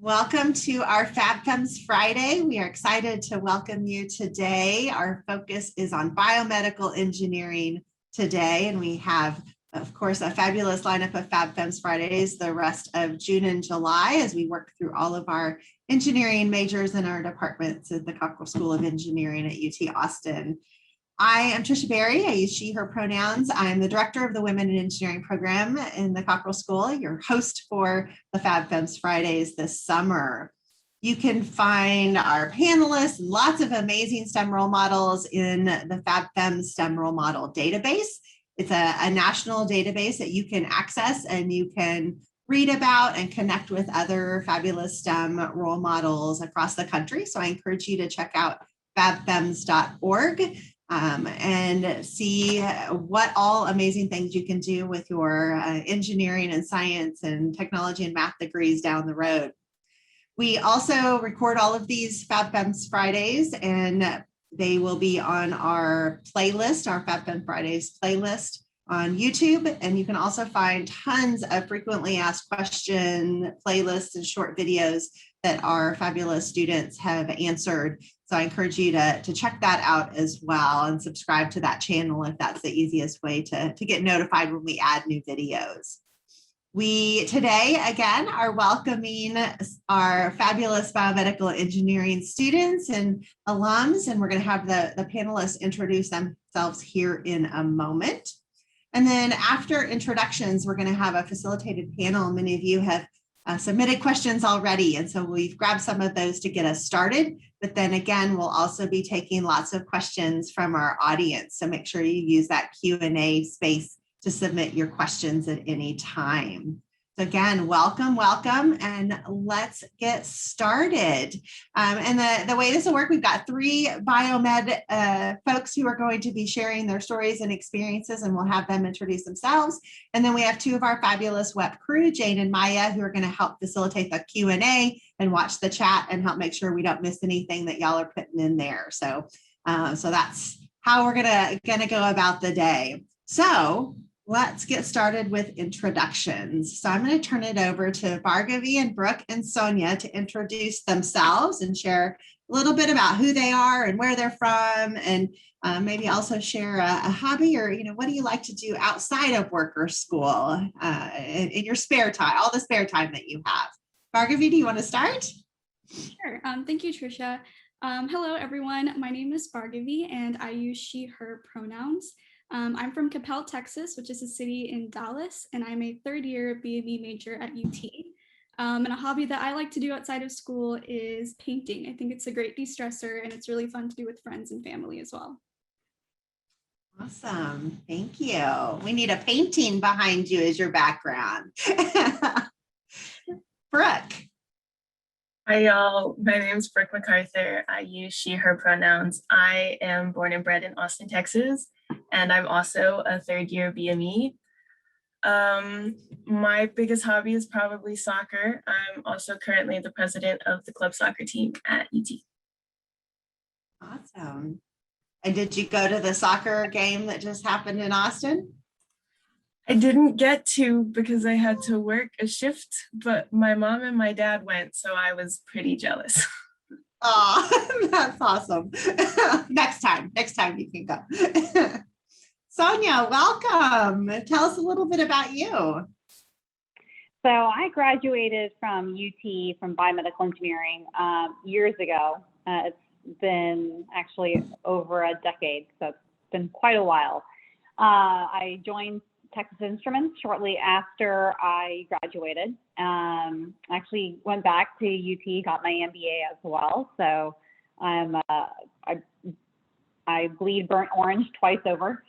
Welcome to our FabFems Friday. We are excited to welcome you today. Our focus is on biomedical engineering today, and we have, of course, a fabulous lineup of FabFems Fridays the rest of June and July as we work through all of our engineering majors in our departments at the Cockrell School of Engineering at UT Austin. I am Trisha Berry. I use she, her pronouns. I'm the director of the Women in Engineering program in the Cockrell School, your host for the FabFems Fridays this summer. You can find our panelists and lots of amazing STEM role models in the FabFems STEM role model database. It's a national database that you can access and you can read about and connect with other fabulous STEM role models across the country. So I encourage you to check out fabfems.org. And see what all amazing things you can do with your engineering and science and technology and math degrees down the road. We also record all of these FabFems Fridays, and they will be on our playlist, our FabFems Fridays playlist on YouTube. And you can also find tons of frequently asked question playlists and short videos that our fabulous students have answered. So I encourage you to check that out as well and subscribe to that channel if that's the easiest way to get notified when we add new videos. We today, again, are welcoming our fabulous biomedical engineering students and alums, and we're going to have the panelists introduce themselves here in a moment. And then after introductions, we're going to have a facilitated panel. Many of you have submitted questions already, and so we've grabbed some of those to get us started. But then again, we'll also be taking lots of questions from our audience. So make sure you use that Q&A space to submit your questions at any time. So again, welcome, and let's get started. And the way this will work, we've got three biomed folks who are going to be sharing their stories and experiences, and we'll have them introduce themselves. And then we have two of our fabulous WEP crew, Jane and Maya, who are going to help facilitate the Q&A and watch the chat and help make sure we don't miss anything that y'all are putting in there. So that's how we're gonna go about the day. So let's get started with introductions. So I'm going to turn it over to Bhargavi and Brooke and Sonia to introduce themselves and share a little bit about who they are and where they're from, and maybe also share a hobby or, what do you like to do outside of work or school in your spare time, all the spare time that you have. Bhargavi, do you want to start? Sure. Thank you, Trisha. Hello, everyone. My name is Bhargavi, and I use she, her pronouns. I'm from Capel, Texas, which is a city in Dallas, and I'm a third-year BME major at UT. And a hobby that I like to do outside of school is painting. I think it's a great de-stressor, and it's really fun to do with friends and family as well. Awesome. Thank you. We need a painting behind you as your background. Brooke. Hi, y'all. My name is Brooke MacArthur. I use she, her pronouns. I am born and bred in Austin, Texas, and I'm also a third-year BME. My biggest hobby is probably soccer. I'm also currently the president of the club soccer team at UT. Awesome. And did you go to the soccer game that just happened in Austin? I didn't get to because I had to work a shift, but my mom and my dad went, so I was pretty jealous. Oh, that's awesome. Next time you can go. Sonia, welcome. Tell us a little bit about you. So I graduated from UT from biomedical engineering years ago. It's been actually over a decade, so it's been quite a while. I joined Texas Instruments shortly after I graduated. Actually went back to UT, got my MBA as well. So I bleed burnt orange twice over.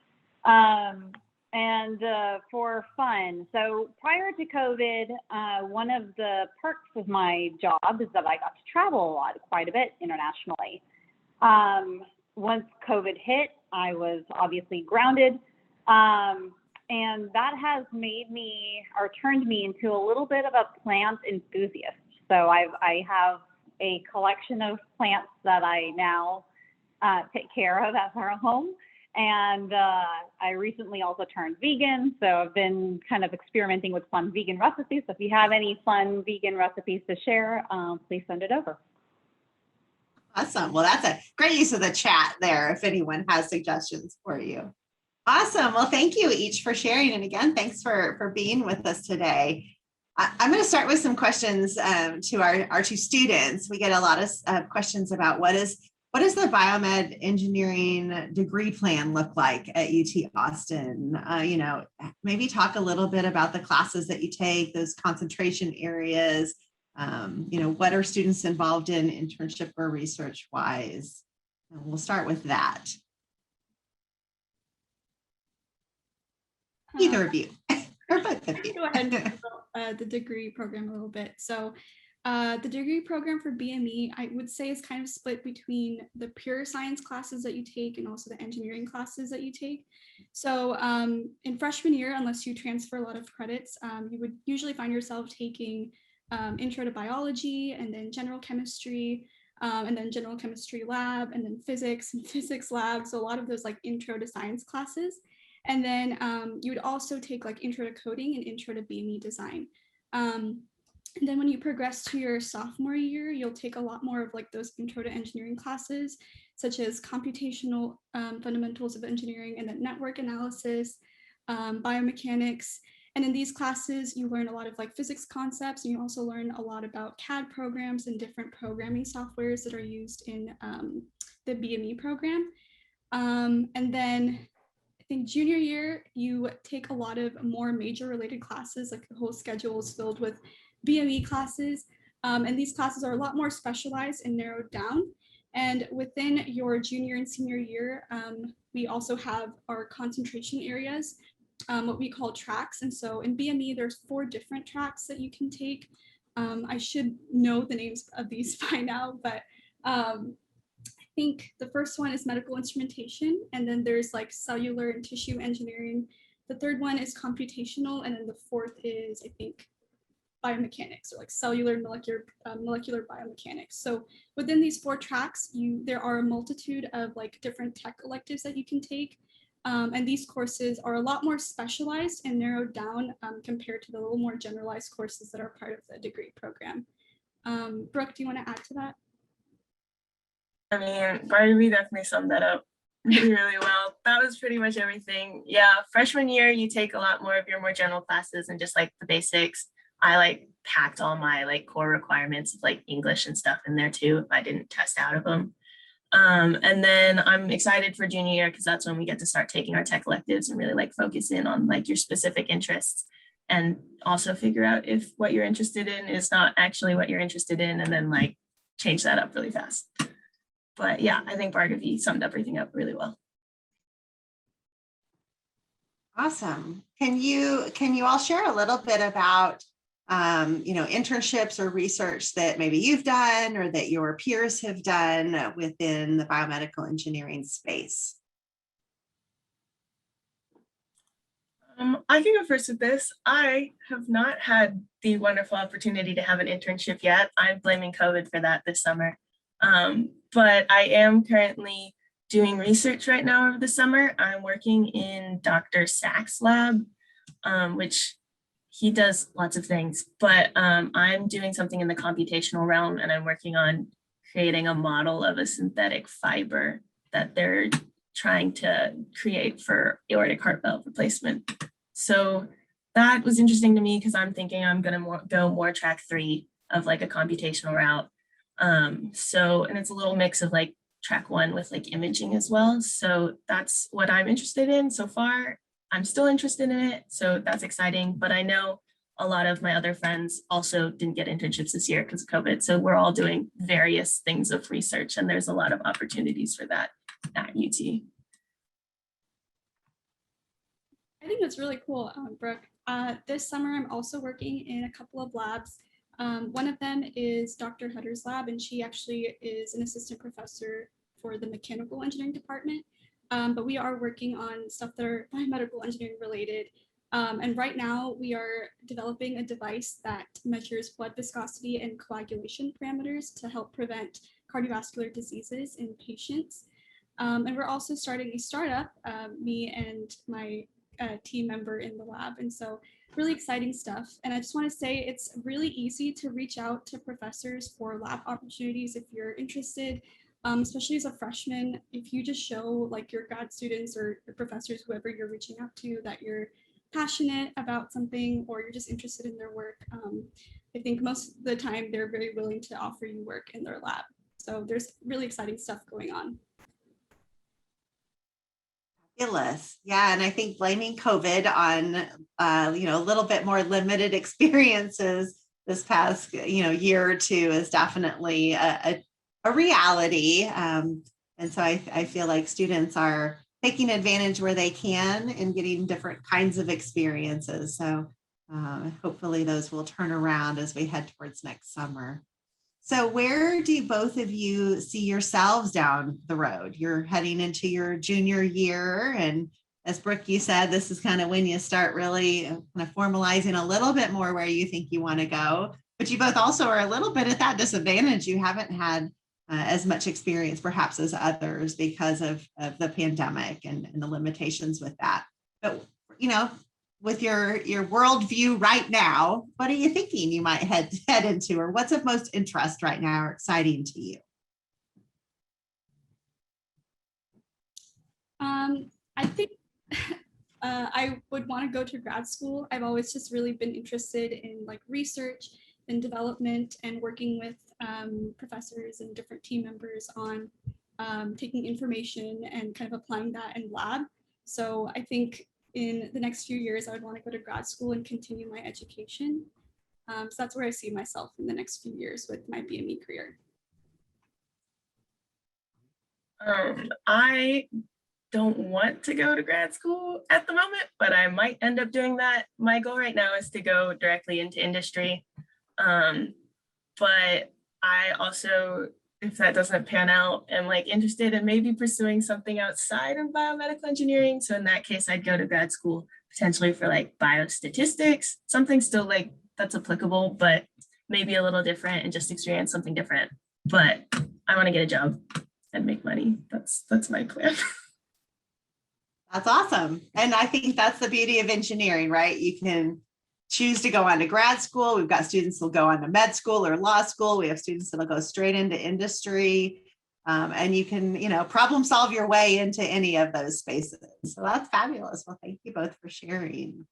And for fun, so prior to COVID, one of the perks of my job is that I got to travel a lot, quite a bit internationally. Once COVID hit, I was obviously grounded. And that has made me, or turned me into a little bit of a plant enthusiast. So I have a collection of plants that I now take care of at our home. And I recently also turned vegan, so I've been kind of experimenting with fun vegan recipes. So if you have any fun vegan recipes to share, please send it over. Awesome. Well, that's a great use of the chat there if anyone has suggestions for you. Awesome. Well, thank you each for sharing. And again, thanks for being with us today. I'm going to start with some questions to our two students. We get a lot of questions about what does the biomed engineering degree plan look like at UT Austin? Maybe talk a little bit about the classes that you take, those concentration areas. What are students involved in internship or research wise? We'll start with that. Either of you, or both of you. Go ahead and talk about the degree program a little bit. So the degree program for BME, I would say, is kind of split between the pure science classes that you take and also the engineering classes that you take. So in freshman year, unless you transfer a lot of credits, you would usually find yourself taking intro to biology, and then general chemistry, and then general chemistry lab, and then physics and physics lab. So a lot of those like intro to science classes. And then you would also take like intro to coding and intro to BME design. And then when you progress to your sophomore year, you'll take a lot more of like those intro to engineering classes, such as computational fundamentals of engineering, and then network analysis, biomechanics. And in these classes, you learn a lot of like physics concepts, and you also learn a lot about CAD programs and different programming softwares that are used in the BME program. And then I think junior year, you take a lot of more major related classes, like the whole schedule is filled with BME classes. And these classes are a lot more specialized and narrowed down. And within your junior and senior year, we also have our concentration areas, what we call tracks. And so in BME, there's 4 different tracks that you can take. I should know the names of these by now, but I think the first one is medical instrumentation, and then there's like cellular and tissue engineering. The third one is computational, and then the fourth is, I think, biomechanics, or like cellular molecular biomechanics. So within these 4 tracks, there are a multitude of like different tech electives that you can take. And these courses are a lot more specialized and narrowed down compared to the little more generalized courses that are part of the degree program. Brooke, do you want to add to that? I mean, Barbie definitely summed that up really, really well. That was pretty much everything. Yeah, freshman year, you take a lot more of your more general classes and just like the basics. I like packed all my like core requirements of like English and stuff in there too, if I didn't test out of them. And then I'm excited for junior year because that's when we get to start taking our tech electives and really like focus in on like your specific interests, and also figure out if what you're interested in is not actually what you're interested in, and then like change that up really fast. But yeah, I think Bhargavi summed everything up really well. Awesome. Can you all share a little bit about internships or research that maybe you've done or that your peers have done within the biomedical engineering space? I can go first with this. I have not had the wonderful opportunity to have an internship yet. I'm blaming COVID for that this summer. But I am currently doing research right now over the summer. I'm working in Dr. Sachs' lab, which he does lots of things, but I'm doing something in the computational realm, and I'm working on creating a model of a synthetic fiber that they're trying to create for aortic heart valve replacement. So that was interesting to me because I'm thinking I'm going to go more track 3 of like a computational route. And it's a little mix of like track 1 with like imaging as well. So that's what I'm interested in so far. I'm still interested in it, so that's exciting. But I know a lot of my other friends also didn't get internships this year because of COVID. So we're all doing various things of research, and there's a lot of opportunities for that at UT. I think that's really cool, Brooke. This summer, I'm also working in a couple of labs. One of them is Dr. Hutter's lab, and she actually is an assistant professor for the mechanical engineering department. But we are working on stuff that are biomedical engineering related. And right now we are developing a device that measures blood viscosity and coagulation parameters to help prevent cardiovascular diseases in patients. And we're also starting a startup, me and my team member in the lab. And so really exciting stuff. And I just want to say it's really easy to reach out to professors for lab opportunities if you're interested, especially as a freshman. If you just show like your grad students or your professors, whoever you're reaching out to, that you're passionate about something or you're just interested in their work, I think most of the time they're very willing to offer you work in their lab. So there's really exciting stuff going on. Fabulous. Yeah, and I think blaming COVID on a little bit more limited experiences this past year or two is definitely a reality. And so I feel like students are taking advantage where they can and getting different kinds of experiences. So hopefully those will turn around as we head towards next summer. So where do both of you see yourselves down the road? You're heading into your junior year. And as Brooke, you said, this is kind of when you start really kind of formalizing a little bit more where you think you want to go. But you both also are a little bit at that disadvantage. You haven't had as much experience perhaps as others because of the pandemic and the limitations with that. But, with your worldview right now, what are you thinking you might head into, or what's of most interest right now or exciting to you? I think I would want to go to grad school. I've always just really been interested in like research and development and working with professors and different team members on taking information and kind of applying that in lab. So I think in the next few years, I would want to go to grad school and continue my education. So that's where I see myself in the next few years with my BME career. I don't want to go to grad school at the moment, but I might end up doing that. My goal right now is to go directly into industry. But I also, if that doesn't pan out, am like interested in maybe pursuing something outside of biomedical engineering. So in that case, I'd go to grad school potentially for like biostatistics, something still like that's applicable, but maybe a little different and just experience something different. But I want to get a job and make money. That's my plan. That's awesome. And I think that's the beauty of engineering, right? You can choose to go on to grad school. We've got students that'll go on to med school or law school. We have students that'll go straight into industry. And you can, problem solve your way into any of those spaces. So that's fabulous. Well, thank you both for sharing.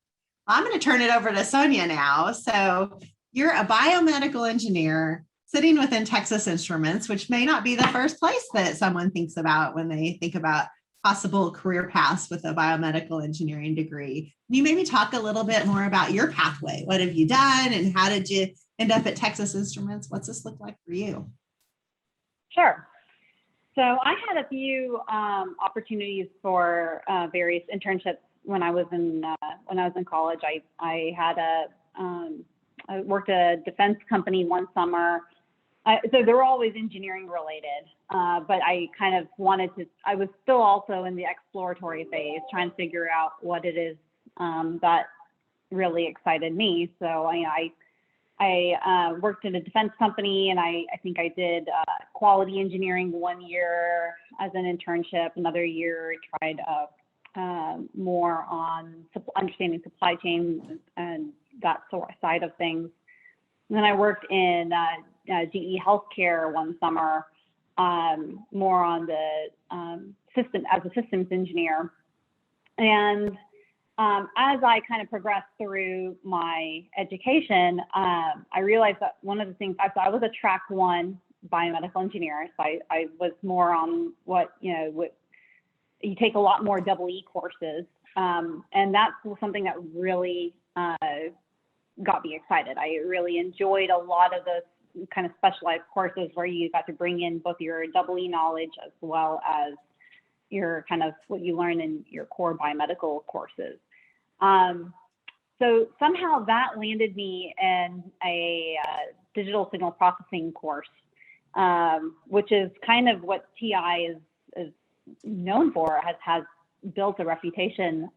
I'm going to turn it over to Sonia now. So you're a biomedical engineer sitting within Texas Instruments, which may not be the first place that someone thinks about when they think about possible career paths with a biomedical engineering degree. Can you maybe talk a little bit more about your pathway? What have you done and how did you end up at Texas Instruments? What's this look like for you? Sure. So I had a few opportunities for various internships when I was in college. I worked at a defense company one summer. So they were always engineering related, but I kind of I was still also in the exploratory phase, trying to figure out what it is that really excited me. So I worked in a defense company, and I think I did quality engineering 1 year as an internship. Another year tried more on understanding supply chain and that sort of side of things. And then I worked in GE Healthcare one summer, more on the system as a systems engineer. And as I kind of progressed through my education, I realized that one of the things I was a track 1 biomedical engineer. So I was more on what you take a lot more EE courses. And that's something that really got me excited. I really enjoyed a lot of those kind of specialized courses where you got to bring in both your EE knowledge as well as your kind of what you learn in your core biomedical courses. So somehow that landed me in a digital signal processing course, which is kind of what TI is known for, has built a reputation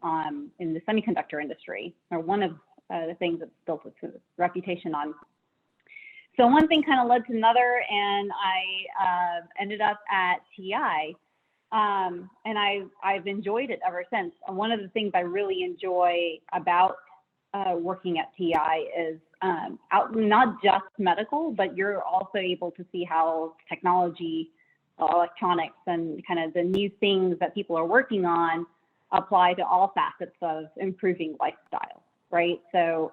in the semiconductor industry, or one of the things that's built its reputation on. So one thing kind of led to another, and I ended up at TI. And I've enjoyed it ever since. And one of the things I really enjoy about working at TI is not just medical, but you're also able to see how technology, electronics, and kind of the new things that people are working on apply to all facets of improving lifestyle, right? So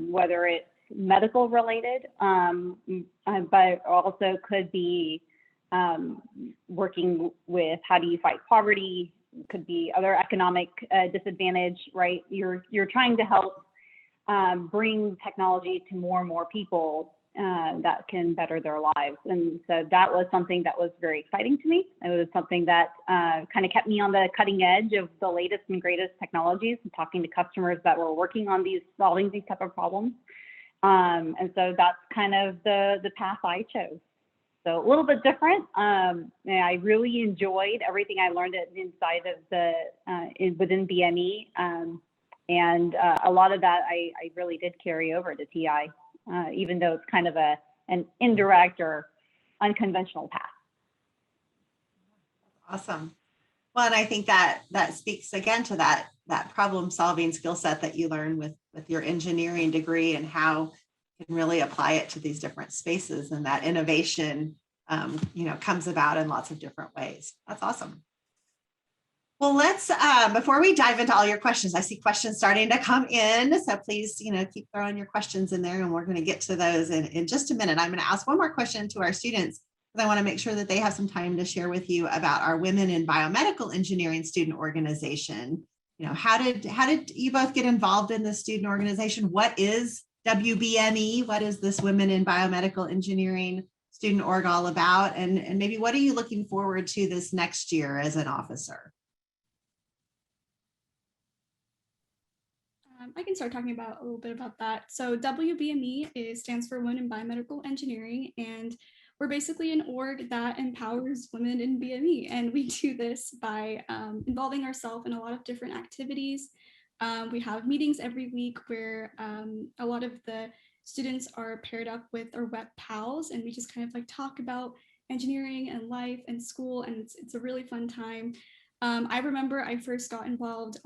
whether it's medical related, but also could be working with how do you fight poverty, could be other economic disadvantage, right? You're trying to help bring technology to more and more people that can better their lives. And so that was something that was very exciting to me. It was something that kind of kept me on the cutting edge of the latest and greatest technologies and talking to customers that were working on solving these type of problems. And so that's kind of the path I chose. So a little bit different. And I really enjoyed everything I learned inside of within BME. And a lot of that I really did carry over to TI, even though it's kind of an indirect or unconventional path. Awesome. Well, and I think that speaks again to that problem solving skill set that you learn with your engineering degree and how you can really apply it to these different spaces, and that innovation comes about in lots of different ways. That's awesome. Well, let's, before we dive into all your questions, I see questions starting to come in. So please, keep throwing your questions in there, and we're going to get to those in just a minute. I'm going to ask one more question to our students, because I want to make sure that they have some time to share with you about our Women in Biomedical Engineering student organization. How did you both get involved in this student organization? What is WBME? What is this Women in Biomedical Engineering student org all about? And maybe what are you looking forward to this next year as an officer? I can start talking about a little bit about that. So WBME stands for Women in Biomedical Engineering, and we're basically an org that empowers women in BME. And we do this by involving ourselves in a lot of different activities. We have meetings every week where a lot of the students are paired up with our WEP pals, and we just kind of like talk about engineering and life and school, and it's a really fun time. I remember I first got involved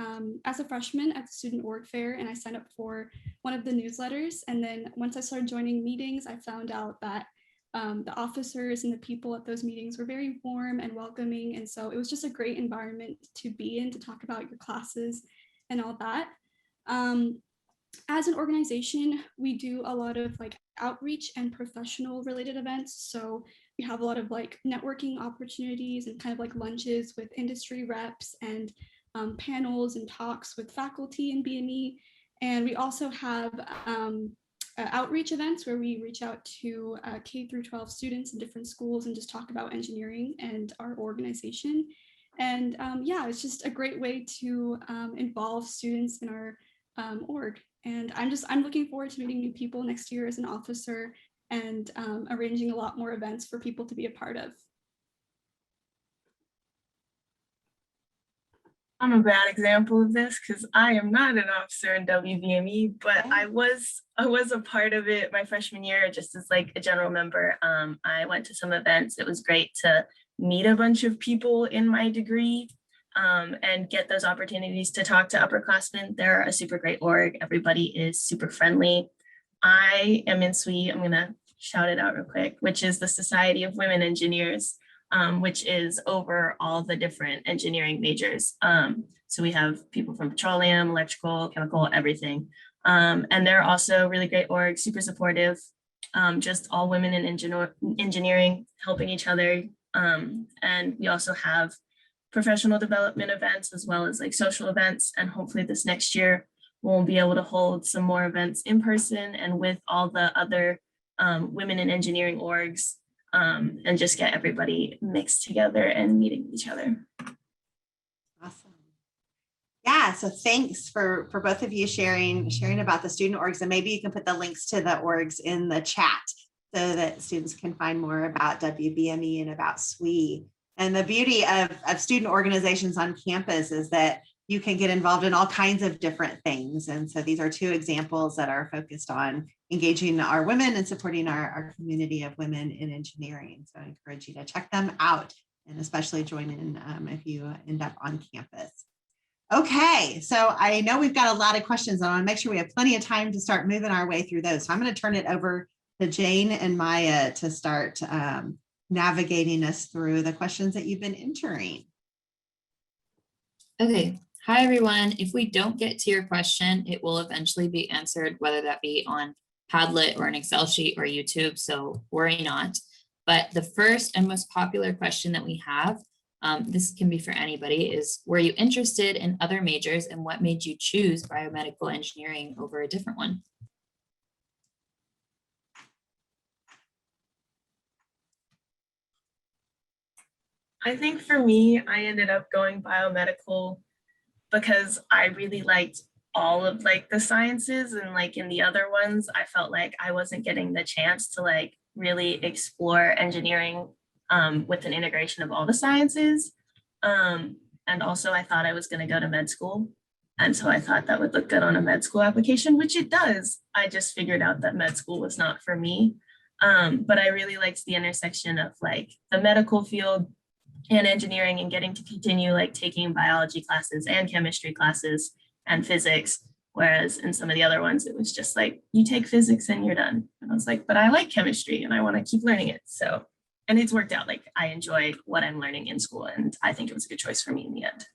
as a freshman at the student org fair, and I signed up for one of the newsletters. And then once I started joining meetings, I found out that the officers and the people at those meetings were very warm and welcoming. And so it was just a great environment to be in, to talk about your classes and all that. As an organization, we do a lot of like outreach and professional related events. So we have a lot of like networking opportunities and kind of like lunches with industry reps and panels and talks with faculty in BME. And we also have outreach events where we reach out to K through 12 students in different schools and just talk about engineering and our organization. And yeah, it's just a great way to involve students in our org. And I'm looking forward to meeting new people next year as an officer and arranging a lot more events for people to be a part of. I'm a bad example of this because I am not an officer in WBME, but I was a part of it my freshman year, just as like a general member. I went to some events. It was great to meet a bunch of people in my degree and get those opportunities to talk to upperclassmen. They're a super great org. Everybody is super friendly. I am in SWE, I'm gonna shout it out real quick, which is the Society of Women Engineers, which is over all the different engineering majors. So we have people from petroleum, electrical, chemical, everything. And they're also really great org, super supportive, just all women in engineering, helping each other. And we also have professional development events as well as like social events. And hopefully this next year, we'll be able to hold some more events in person and with all the other women in engineering orgs, and just get everybody mixed together and meeting each other. Awesome. Yeah, so thanks for both of you sharing about the student orgs, and maybe you can put the links to the orgs in the chat so that students can find more about WBME and about SWE. And the beauty of student organizations on campus is that you can get involved in all kinds of different things. And so these are two examples that are focused on engaging our women and supporting our community of women in engineering. So I encourage you to check them out and especially join in if you end up on campus. Okay, so I know we've got a lot of questions. I want to make sure we have plenty of time to start moving our way through those. So I'm going to turn it over to Jane and Maya to start navigating us through the questions that you've been entering. Okay, hi everyone. If we don't get to your question, it will eventually be answered, whether that be on Padlet or an Excel sheet or YouTube, so worry not. But the first and most popular question that we have, this can be for anybody, is were you interested in other majors and what made you choose biomedical engineering over a different one? I think for me, I ended up going biomedical because I really liked all of like the sciences, and like in the other ones, I felt like I wasn't getting the chance to like really explore engineering with an integration of all the sciences. And also I thought I was going to go to med school. And so I thought that would look good on a med school application, which it does. I just figured out that med school was not for me. But I really liked the intersection of like the medical field and engineering, and getting to continue like taking biology classes and chemistry classes and physics. Whereas in some of the other ones, it was just like, you take physics and you're done. And I was like, but I like chemistry and I want to keep learning it. So, and it's worked out. Like I enjoy what I'm learning in school, and I think it was a good choice for me in the end.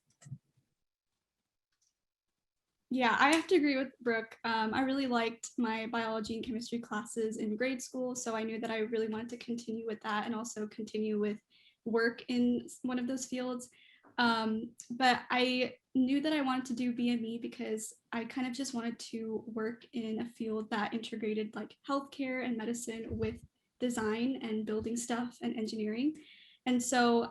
Yeah, I have to agree with Brooke. I really liked my biology and chemistry classes in grade school, so I knew that I really wanted to continue with that and also continue with work in one of those fields. But I knew that I wanted to do BME because I kind of just wanted to work in a field that integrated like healthcare and medicine with design and building stuff and engineering. And so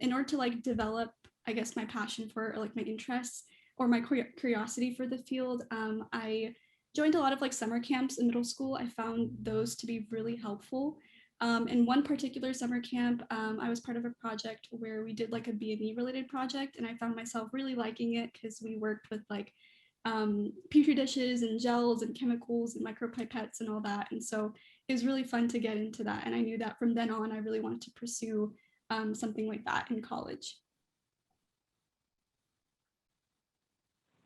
in order to like develop, I guess, my passion for, or like my interests or my curiosity for the field, I joined a lot of like summer camps in middle school. I found those to be really helpful. In one particular summer camp, I was part of a project where we did like a BME related project, and I found myself really liking it because we worked with like petri dishes and gels and chemicals and micropipettes and all that. And so it was really fun to get into that. And I knew that from then on, I really wanted to pursue something like that in college.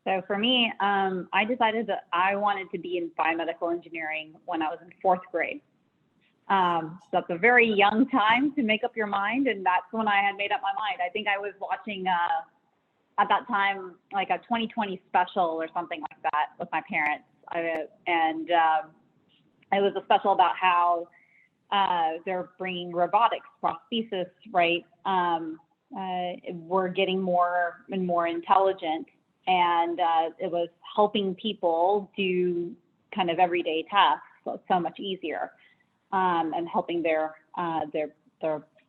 So for me, I decided that I wanted to be in biomedical engineering when I was in 4th grade. So that's a very young time to make up your mind, and that's when I had made up my mind. I think I was watching at that time like a 2020 special or something like that with my parents, and it was a special about how they're bringing robotics, prosthesis, right? We're getting more and more intelligent, and it was helping people do kind of everyday tasks so much easier. And helping their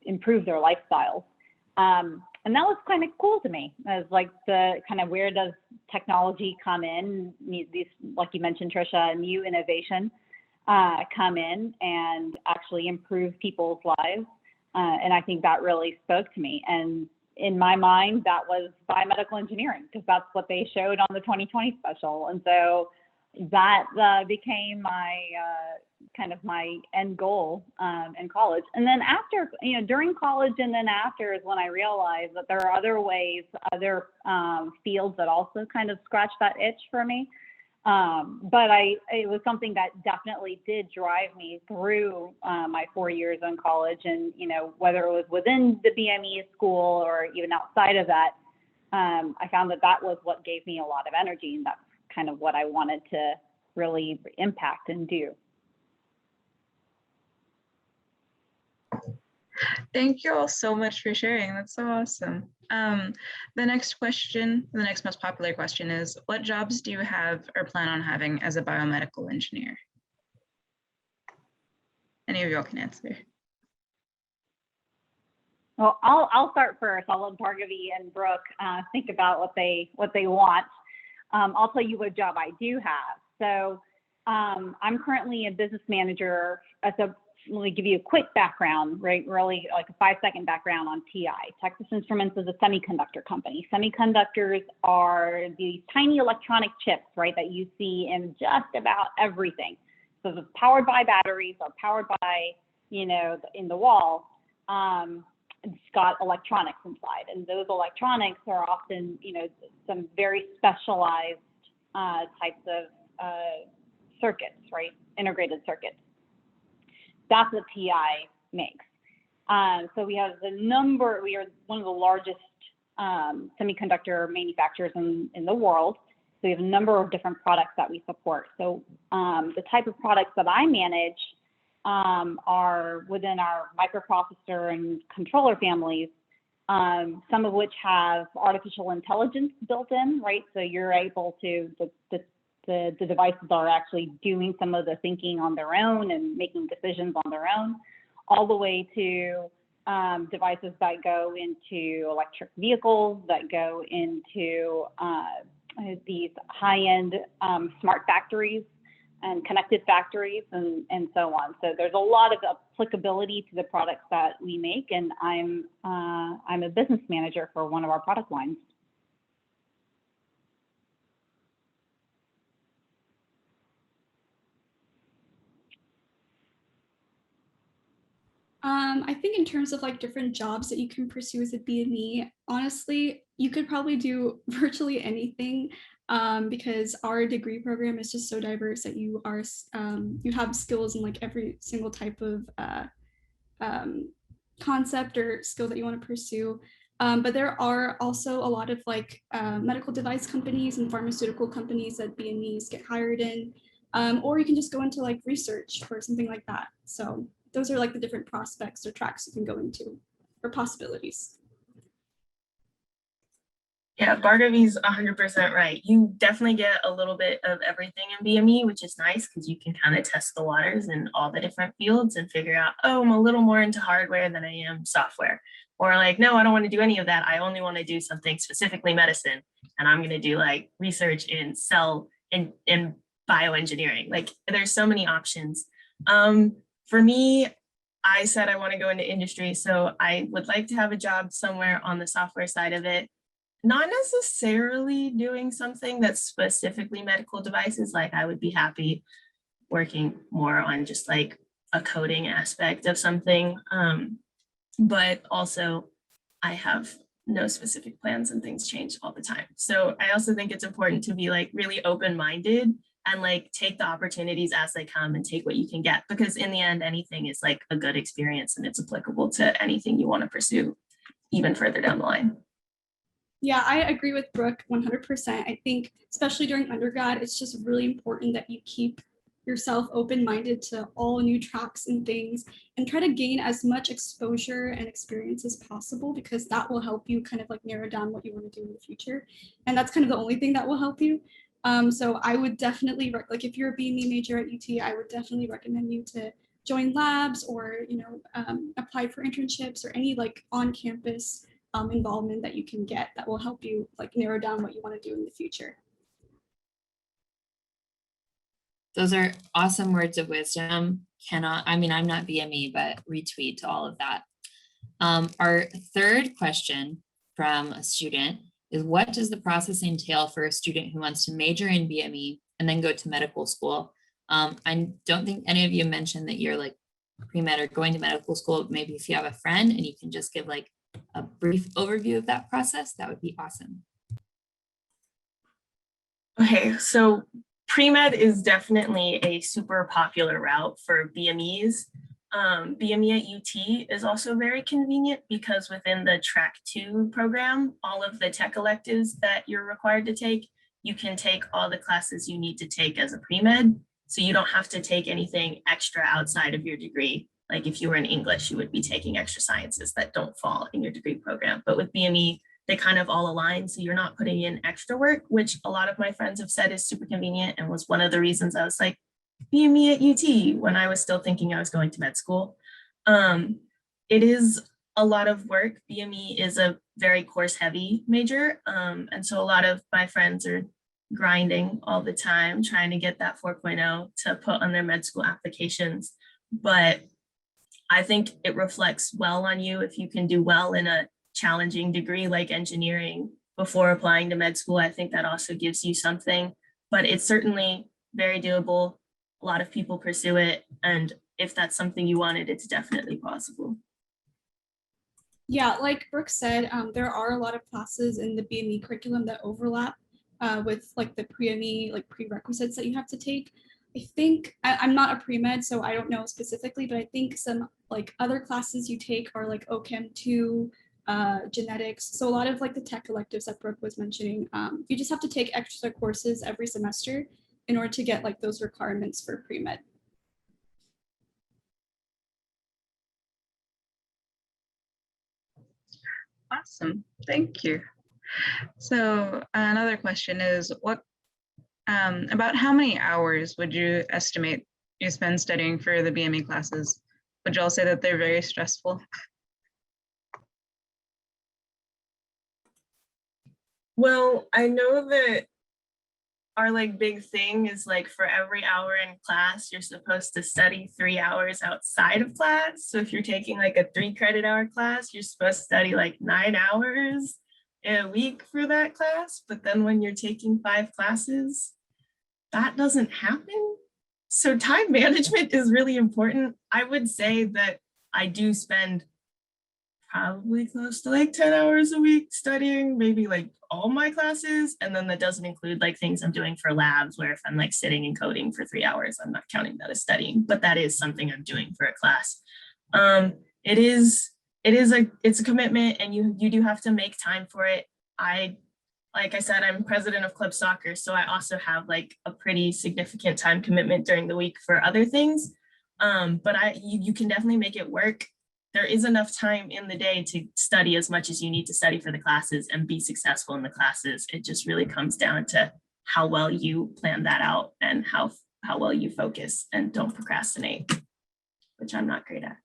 improve their lifestyles. And that was kind of cool to me. As like the kind of, where does technology come in? These, like you mentioned, Trisha, new innovation come in and actually improve people's lives. And I think that really spoke to me. And in my mind, that was biomedical engineering, because that's what they showed on the 2020 special. And so that became my kind of my end goal in college. And then after, during college and then after is when I realized that there are other ways, other fields that also kind of scratch that itch for me. But it was something that definitely did drive me through my 4 years in college. And, whether it was within the BME school or even outside of that, I found that was what gave me a lot of energy, and that's kind of what I wanted to really impact and do. Thank you all so much for sharing. That's so awesome. The next most popular question is, what jobs do you have or plan on having as a biomedical engineer? Any of y'all can answer. Well, I'll start first. I'll let Bhargavi and Brooke think about what they want. I'll tell you what job I do have. So I'm currently a business manager. Let me give you a quick background, right? Really like a 5-second background on TI. Texas Instruments is a semiconductor company. Semiconductors are these tiny electronic chips, right, that you see in just about everything. So it's powered by batteries or powered by, in the wall. it's got electronics inside, and those electronics are often, some very specialized types of circuits, right? Integrated circuits. That's what TI makes. So we have we are one of the largest semiconductor manufacturers in the world. So we have a number of different products that we support. So the type of products that I manage are within our microprocessor and controller families, some of which have artificial intelligence built in, right? So you're able to, the devices are actually doing some of the thinking on their own and making decisions on their own, all the way to devices that go into electric vehicles, that go into these high-end smart factories and connected factories and so on. So there's a lot of applicability to the products that we make, and I'm a business manager for one of our product lines. I think in terms of like different jobs that you can pursue as a BME, honestly, you could probably do virtually anything because our degree program is just so diverse that you have skills in like every single type of concept or skill that you want to pursue. But there are also a lot of like medical device companies and pharmaceutical companies that BMEs get hired in, or you can just go into like research or something like that. So those are like the different prospects or tracks you can go into or possibilities. Yeah, Bhargavi's 100% right. You definitely get a little bit of everything in BME, which is nice because you can kind of test the waters in all the different fields and figure out, oh, I'm a little more into hardware than I am software. Or like, no, I don't want to do any of that. I only want to do something specifically medicine. And I'm going to do like research in cell in bioengineering. Like there's so many options. For me, I said I want to go into industry. So I would like to have a job somewhere on the software side of it. Not necessarily doing something that's specifically medical devices. Like I would be happy working more on just like a coding aspect of something. But also I have no specific plans and things change all the time. So I also think it's important to be like really open-minded and like take the opportunities as they come and take what you can get, because in the end, anything is like a good experience and it's applicable to anything you want to pursue even further down the line. Yeah, I agree with Brooke 100%. I think especially during undergrad, it's just really important that you keep yourself open-minded to all new tracks and things and try to gain as much exposure and experience as possible, because that will help you kind of like narrow down what you want to do in the future. And that's kind of the only thing that will help you. So I would definitely, like if you're a BME major at UT, I would definitely recommend you to join labs or, apply for internships or any like on-campus involvement that you can get that will help you like narrow down what you want to do in the future. Those are awesome words of wisdom. I'm not BME, but retweet to all of that. Our third question from a student is, what does the process entail for a student who wants to major in BME and then go to medical school? I don't think any of you mentioned that you're like pre-med or going to medical school. Maybe if you have a friend and you can just give like a brief overview of that process, that would be awesome. Okay, so pre-med is definitely a super popular route for BMEs. BME at UT is also very convenient because within the Track 2 program, all of the tech electives that you're required to take, you can take all the classes you need to take as a pre-med. So you don't have to take anything extra outside of your degree. Like if you were in English, you would be taking extra sciences that don't fall in your degree program. But with BME, they kind of all align. So you're not putting in extra work, which a lot of my friends have said is super convenient and was one of the reasons I was like, BME at UT when I was still thinking I was going to med school. It is a lot of work. BME is a very course heavy major. And so a lot of my friends are grinding all the time, trying to get that 4.0 to put on their med school applications. But I think it reflects well on you if you can do well in a challenging degree like engineering before applying to med school. I think that also gives you something, but it's certainly very doable. A lot of people pursue it. And if that's something you wanted, it's definitely possible. Yeah, like Brooke said, there are a lot of classes in the BME curriculum that overlap with like the pre-ME like prerequisites that you have to take. I think I'm not a pre-med, so I don't know specifically, but I think some like other classes you take are like OChem 2, genetics. So a lot of like the tech electives that Brooke was mentioning, you just have to take extra courses every semester in order to get like those requirements for pre-med. Awesome, thank you. So another question is about how many hours would you estimate you spend studying for the BME classes? Would you all say that they're very stressful? Well, I know that our like big thing is like for every hour in class, you're supposed to study 3 hours outside of class. So if you're taking like a 3 credit hour class, you're supposed to study like 9 hours a week for that class. But then when you're taking 5 classes, that doesn't happen. So time management is really important. I would say that I do spend probably close to like 10 hours a week studying maybe like all my classes. And then that doesn't include like things I'm doing for labs where if I'm like sitting and coding for 3 hours, I'm not counting that as studying, but that is something I'm doing for a class. It's a commitment and you do have to make time for it. Like I said, I'm president of club soccer, so I also have like a pretty significant time commitment during the week for other things. But you can definitely make it work. There is enough time in the day to study as much as you need to study for the classes and be successful in the classes. It just really comes down to how well you plan that out and how well you focus and don't procrastinate, which I'm not great at.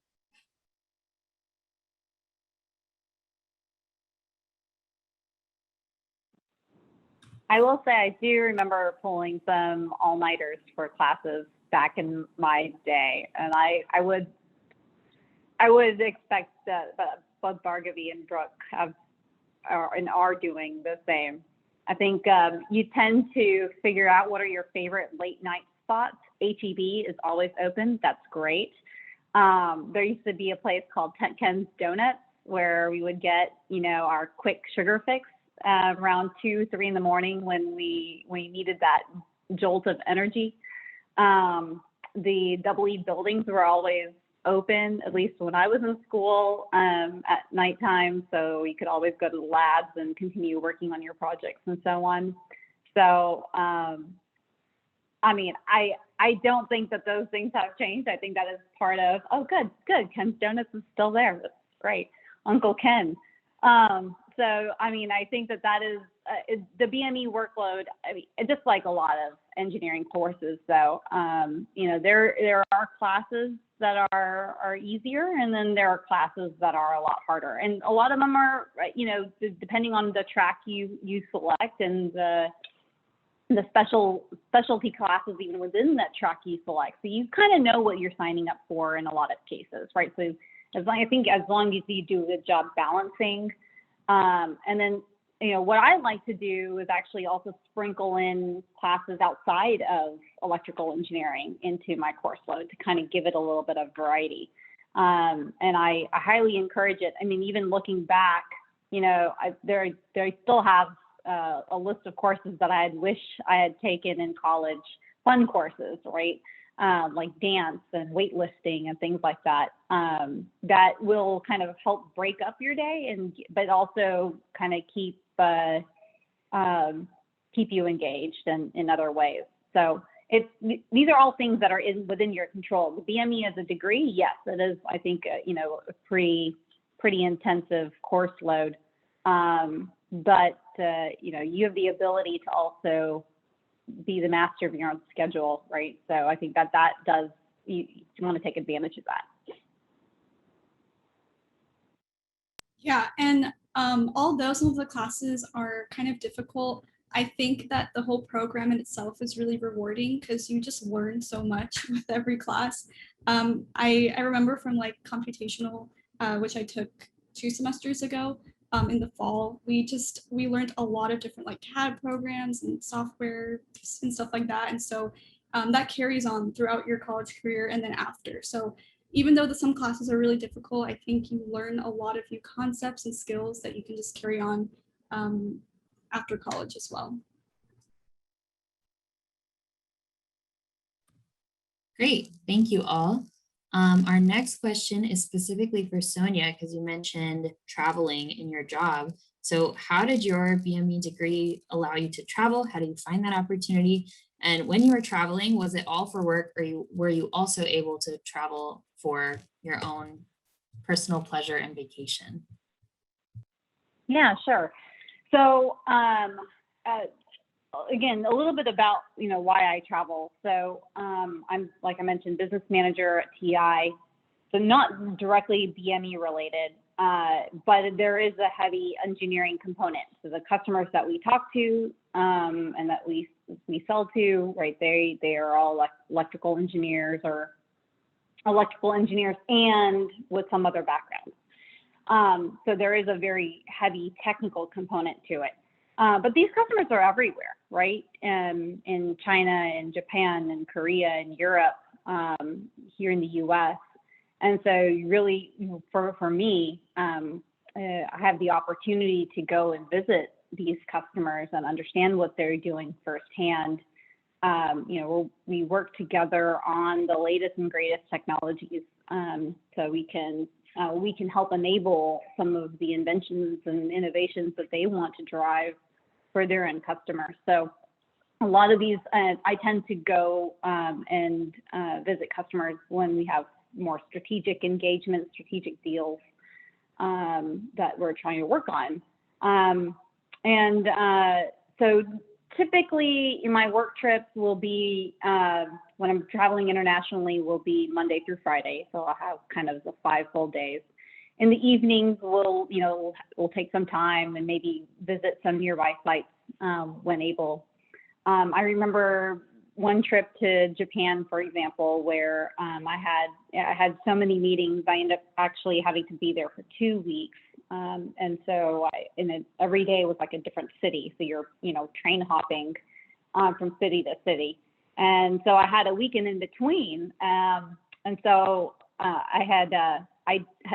I will say I do remember pulling some all-nighters for classes back in my day, and I would expect that both Bhargavi and Brooke are doing the same. I think you tend to figure out what are your favorite late night spots. HEB is always open. That's great. There used to be a place called Ken's Donuts where we would get, our quick sugar fix around 2, 3 in the morning when we needed that jolt of energy. The WBME buildings were always open, at least when I was in school, at nighttime, so you could always go to the labs and continue working on your projects and so on. So I mean, I don't think that those things have changed. I think that is part of, oh, good, Ken's Donuts is still there. That's great. Uncle Ken. So, I mean, I think that is the BME workload. I mean, just like a lot of engineering courses, though, there are classes that are easier, and then there are classes that are a lot harder. And a lot of them are, depending on the track you select and the specialty classes even within that track you select. So you kind of know what you're signing up for in a lot of cases, right? So as long as you do a good job balancing. And then, what I like to do is actually also sprinkle in classes outside of electrical engineering into my course load to kind of give it a little bit of variety. And I highly encourage it. I mean, even looking back, I still have a list of courses that I wish I had taken in college, fun courses, right? Like dance and weightlifting and things like that, that will kind of help break up your day, but also kind of keep you engaged in other ways. So these are all things that are within your control. The BME as a degree, yes, it is. I think a pretty intensive course load, but you have the ability to also be the master of your own schedule, right? So I think that does, you want to take advantage of that. Yeah, and although some of the classes are kind of difficult, I think that the whole program in itself is really rewarding because you just learn so much with every class. I remember from like computational, which I took 2 semesters ago, in the fall, we learned a lot of different like CAD programs and software and stuff like that. And so that carries on throughout your college career and then after. So even though some classes are really difficult, I think you learn a lot of new concepts and skills that you can just carry on after college as well. Great, thank you all. Our next question is specifically for Sonia, because you mentioned traveling in your job. So how did your BME degree allow you to travel? How do you find that opportunity? And when you were traveling, was it all for work, or were you also able to travel for your own personal pleasure and vacation? Yeah, sure. So again, a little bit about why I travel. So I'm, like I mentioned, business manager at TI, so not directly BME related, but there is a heavy engineering component. So the customers that we talk to and that we sell to, right? They are all electrical engineers and with some other backgrounds. So there is a very heavy technical component to it. But these customers are everywhere, right? In China and Japan and Korea and Europe, here in the US. And so really, for me, I have the opportunity to go and visit these customers and understand what they're doing firsthand. We work together on the latest and greatest technologies, so we can help enable some of the inventions and innovations that they want to drive for their end customers. So a lot of these, I tend to go and visit customers when we have more strategic engagement, strategic deals that we're trying to work on. So typically my work trips will be, when I'm traveling internationally, will be Monday through Friday. So I'll have kind of the 5 full days. In the evenings, we'll take some time and maybe visit some nearby sites when able. I remember one trip to Japan, for example, where I had so many meetings, I ended up actually having to be there for 2 weeks. And so every day was like a different city. So you're, train hopping from city to city. And so I had a weekend in between. And so I had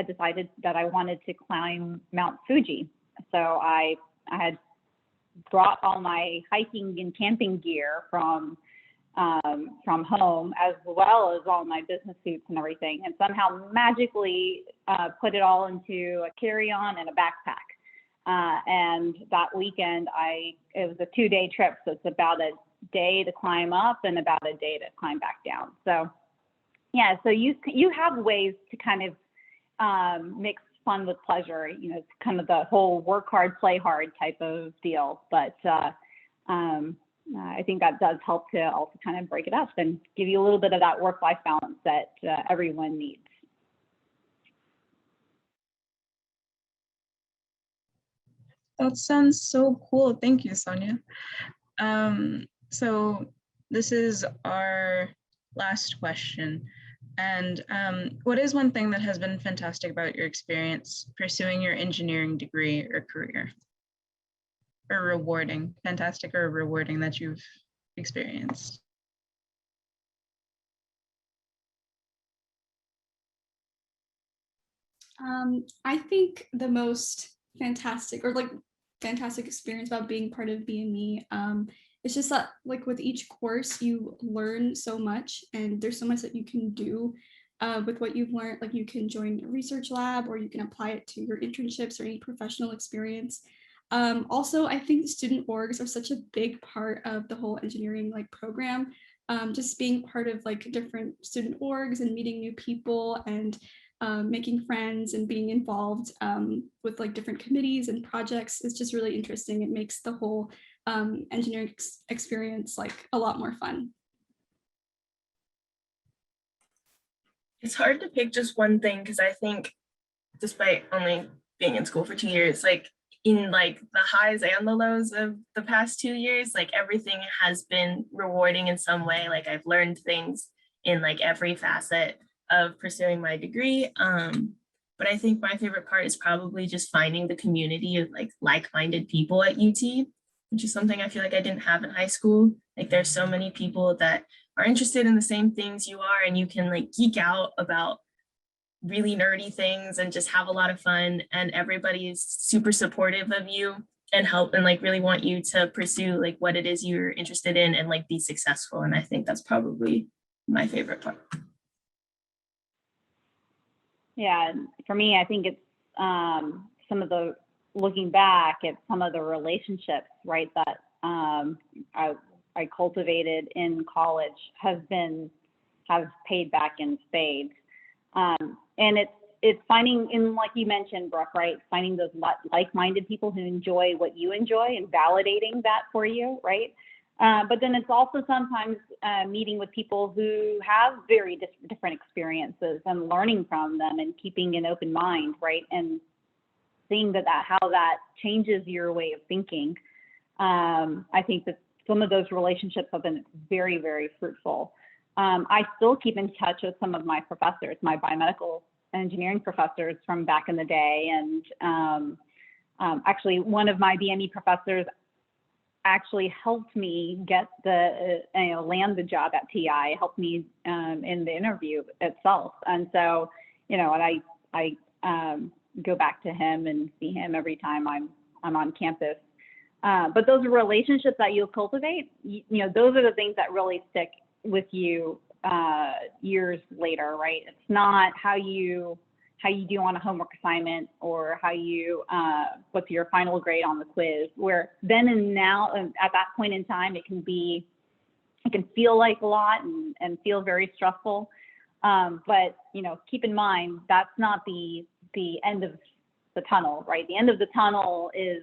decided that I wanted to climb Mount Fuji. So I had brought all my hiking and camping gear from home, as well as all my business suits and everything, and somehow magically put it all into a carry-on and a backpack. And that weekend, it was a 2-day trip, so it's about a day to climb up and about a day to climb back down. So yeah, so you have ways to kind of mix fun with pleasure. It's kind of the whole work hard, play hard type of deal. But I think that does help to also kind of break it up and give you a little bit of that work-life balance that everyone needs. That sounds so cool. Thank you, Sonia. So this is our last question. And what is one thing that has been fantastic about your experience pursuing your engineering degree or career? Or rewarding, fantastic or rewarding that you've experienced? I think the most fantastic experience about being part of BME, it's just that with each course you learn so much, and there's so much that you can do with what you've learned. You can join a research lab, or you can apply it to your internships or any professional experience. Also, I think student orgs are such a big part of the whole engineering program. Just being part of different student orgs and meeting new people and making friends and being involved with different committees and projects is just really interesting. It makes the whole engineering experience a lot more fun. It's hard to pick just one thing, because I think despite only being in school for 2 years, in the highs and the lows of the past 2 years, everything has been rewarding in some way. I've learned things in every facet of pursuing my degree. But I think my favorite part is probably just finding the community of like-minded people at UT, which is something I feel I didn't have in high school. There's so many people that are interested in the same things you are, and you can geek out about really nerdy things and just have a lot of fun, and everybody is super supportive of you and help and like really want you to pursue like what it is you're interested in and like be successful. And I think that's probably my favorite part. Yeah, and for me, I think it's some of the, looking back at some of the relationships, right, that I cultivated in college have paid back in spades. And it's finding, in like you mentioned, Brooke, right, finding those like-minded people who enjoy what you enjoy and validating that for you, right? But then it's also sometimes meeting with people who have very different experiences and learning from them and keeping an open mind, right? And seeing how that changes your way of thinking. I think that some of those relationships have been very, very fruitful. I still keep in touch with some of my professors, my biomedical engineering professors from back in the day. And actually, one of my BME professors actually helped me get land the job at TI, helped me in the interview itself. And so, and I go back to him and see him every time I'm on campus. But those relationships that you'll cultivate, those are the things that really stick with you years later, right? It's not how you do on a homework assignment or how you what's your final grade on the quiz, where then and now at that point in time it can feel like a lot and feel very stressful, but keep in mind that's not the end of the tunnel, right? The end of the tunnel is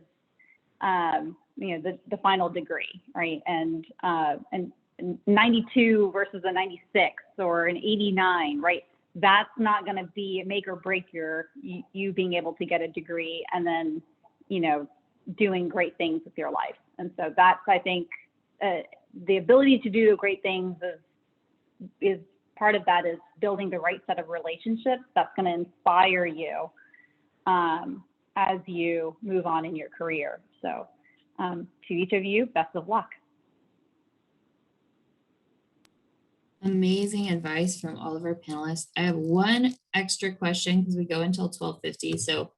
the final degree, right? And 92 versus a 96 or an 89, right? That's not going to be make or break you being able to get a degree and then doing great things with your life. And so that's, I think, the ability to do great things is part of that, is building the right set of relationships that's going to inspire you as you move on in your career. So to each of you, best of luck. Amazing advice from all of our panelists. I have one extra question because we go until 12:50, so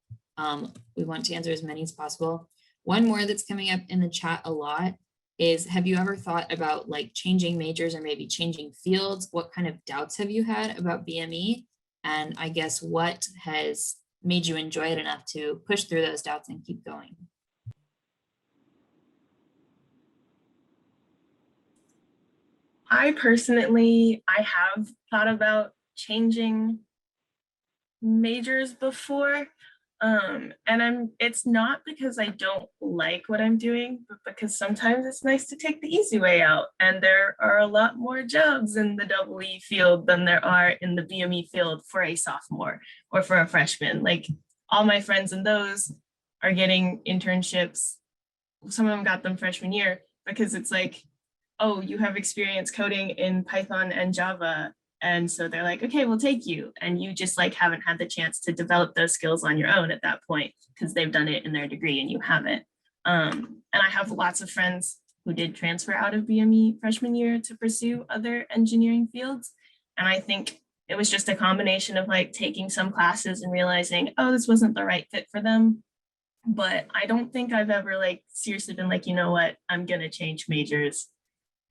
we want to answer as many as possible. One more that's coming up in the chat a lot is, have you ever thought about like changing majors or maybe changing fields? What kind of doubts have you had about BME? And I guess what has made you enjoy it enough to push through those doubts and keep going? I personally, I have thought about changing majors before. And it's not because I don't like what I'm doing, but because sometimes it's nice to take the easy way out. And there are a lot more jobs in the EE field than there are in the BME field for a sophomore or for a freshman. Like all my friends in those are getting internships. Some of them got them freshman year because it's like, oh, you have experience coding in Python and Java. And so they're like, okay, we'll take you. And you just like haven't had the chance to develop those skills on your own at that point because they've done it in their degree and you haven't. And I have lots of friends who did transfer out of BME freshman year to pursue other engineering fields. And I think it was just a combination of like taking some classes and realizing, oh, this wasn't the right fit for them. But I don't think I've ever like seriously been like, you know what, I'm gonna change majors.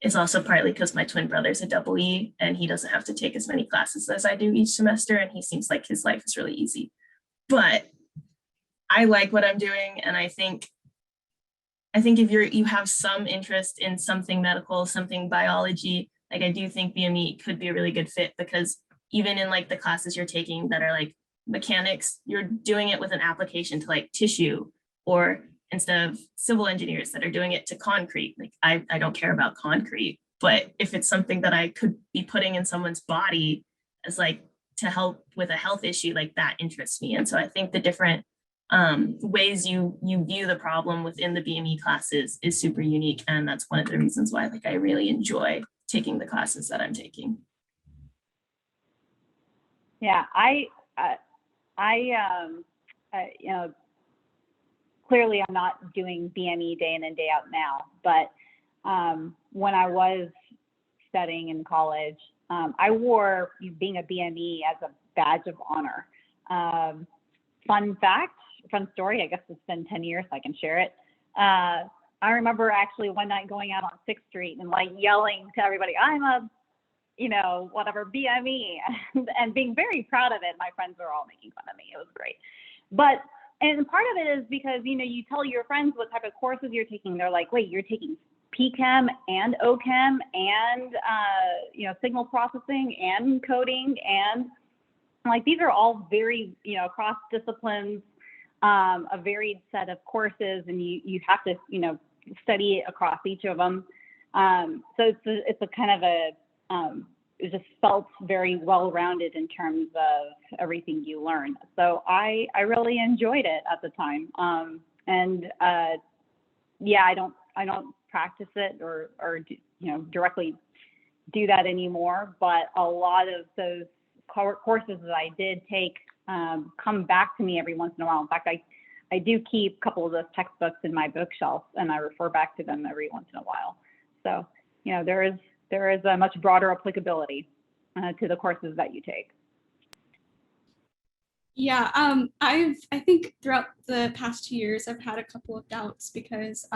It's also partly because my twin brother's a EE and he doesn't have to take as many classes as I do each semester. And he seems like his life is really easy. But I like what I'm doing. And I think if you have some interest in something medical, something biology, like I do think BME could be a really good fit, because even in like the classes you're taking that are like mechanics, you're doing it with an application to like tissue, or instead of civil engineers that are doing it to concrete. Like I don't care about concrete, but if it's something that I could be putting in someone's body as like to help with a health issue, like that interests me. And so I think the different ways you view the problem within the BME classes is super unique. And that's one of the reasons why like I really enjoy taking the classes that I'm taking. Yeah, clearly I'm not doing BME day in and day out now, but when I was studying in college, I wore being a BME badge of honor. Fun fact, fun story, I guess it's been 10 years, so I can share it. I remember actually one night going out on 6th Street and like yelling to everybody, I'm a, whatever, BME, and being very proud of it. My friends were all making fun of me. It was great. And part of it is because, you tell your friends what type of courses you're taking. They're like, wait, you're taking PChem and OChem and, signal processing and coding, and like, these are all very, cross disciplines, a varied set of courses, and you have to, study across each of them. So it's a kind of it just felt very well-rounded in terms of everything you learn. So I really enjoyed it at the time. I don't practice it or directly do that anymore, but a lot of those courses that I did take come back to me every once in a while. In fact, I do keep a couple of those textbooks in my bookshelf, and I refer back to them every once in a while. So, there is a much broader applicability to the courses that you take. Yeah, I think throughout the past 2 years, I've had a couple of doubts because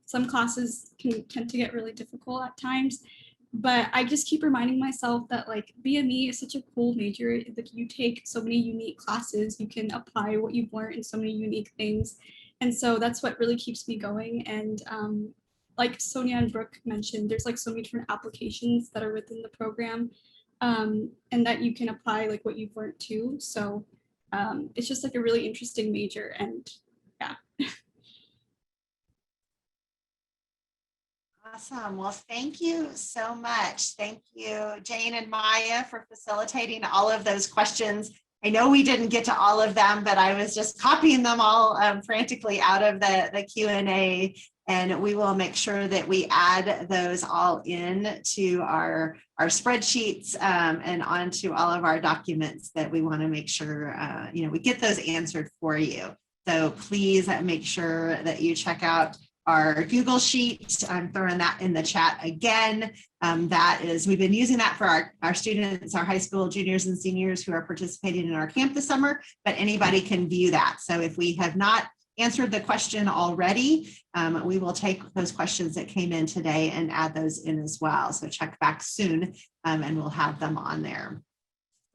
some classes can tend to get really difficult at times. But I just keep reminding myself that like BME is such a cool major. Like, you take so many unique classes, you can apply what you've learned in so many unique things. And so that's what really keeps me going. And like Sonia and Brooke mentioned, there's like so many different applications that are within the program, and that you can apply like what you've learned too. So it's just like a really interesting major, and yeah. Awesome. Well, thank you so much. Thank you, Jane and Maya, for facilitating all of those questions. I know we didn't get to all of them, but I was just copying them all frantically out of the Q&A, and we will make sure that we add those all in to our spreadsheets and onto all of our documents that we want to make sure we get those answered for you. So please make sure that you check out our Google Sheet. I'm throwing that in the chat again. We've been using that for our students, our high school juniors and seniors who are participating in our camp this summer, but anybody can view that. So if we have not answered the question already, we will take those questions that came in today and add those in as well. So check back soon and we'll have them on there.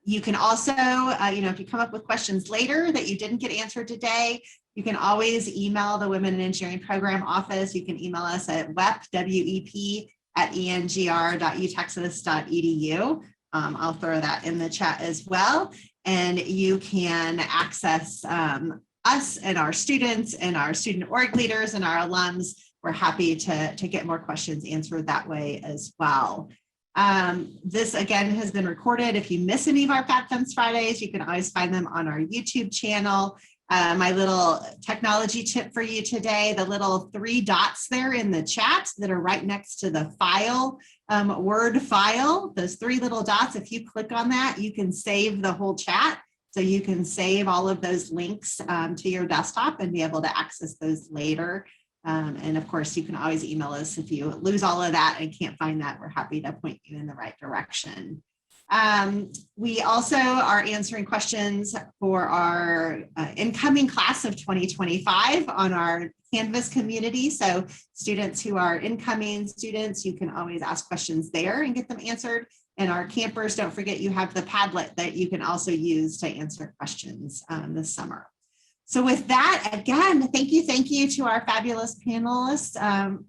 You can also, if you come up with questions later that you didn't get answered today, you can always email the Women in Engineering Program Office. You can email us at wep@engr.utexas.edu. I'll throw that in the chat as well. And you can access us and our students and our student org leaders and our alums. We're happy to get more questions answered that way as well. This again has been recorded. If you miss any of our FabFems Fridays, you can always find them on our YouTube channel. My little technology tip for you today, the little 3 dots there in the chat that are right next to the file, Word file, those 3 little dots, if you click on that, you can save the whole chat. So you can save all of those links to your desktop and be able to access those later. And of course, you can always email us if you lose all of that and can't find that. We're happy to point you in the right direction. We also are answering questions for our incoming class of 2025 on our Canvas community. So students who are incoming students, you can always ask questions there and get them answered. And our campers, don't forget you have the Padlet that you can also use to answer questions this summer. So with that, again, thank you to our fabulous panelists,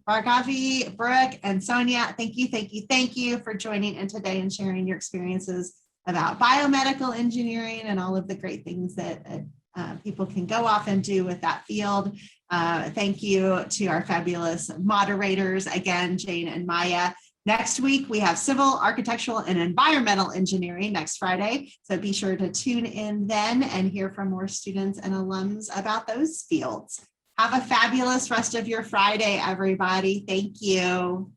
Bhargavi, Brooke, and Sonia. Thank you for joining in today and sharing your experiences about biomedical engineering and all of the great things that people can go off and do with that field. Thank you to our fabulous moderators, again, Jane and Maya. Next week, we have civil, architectural, and environmental engineering next Friday. So be sure to tune in then and hear from more students and alums about those fields. Have a fabulous rest of your Friday, everybody. Thank you.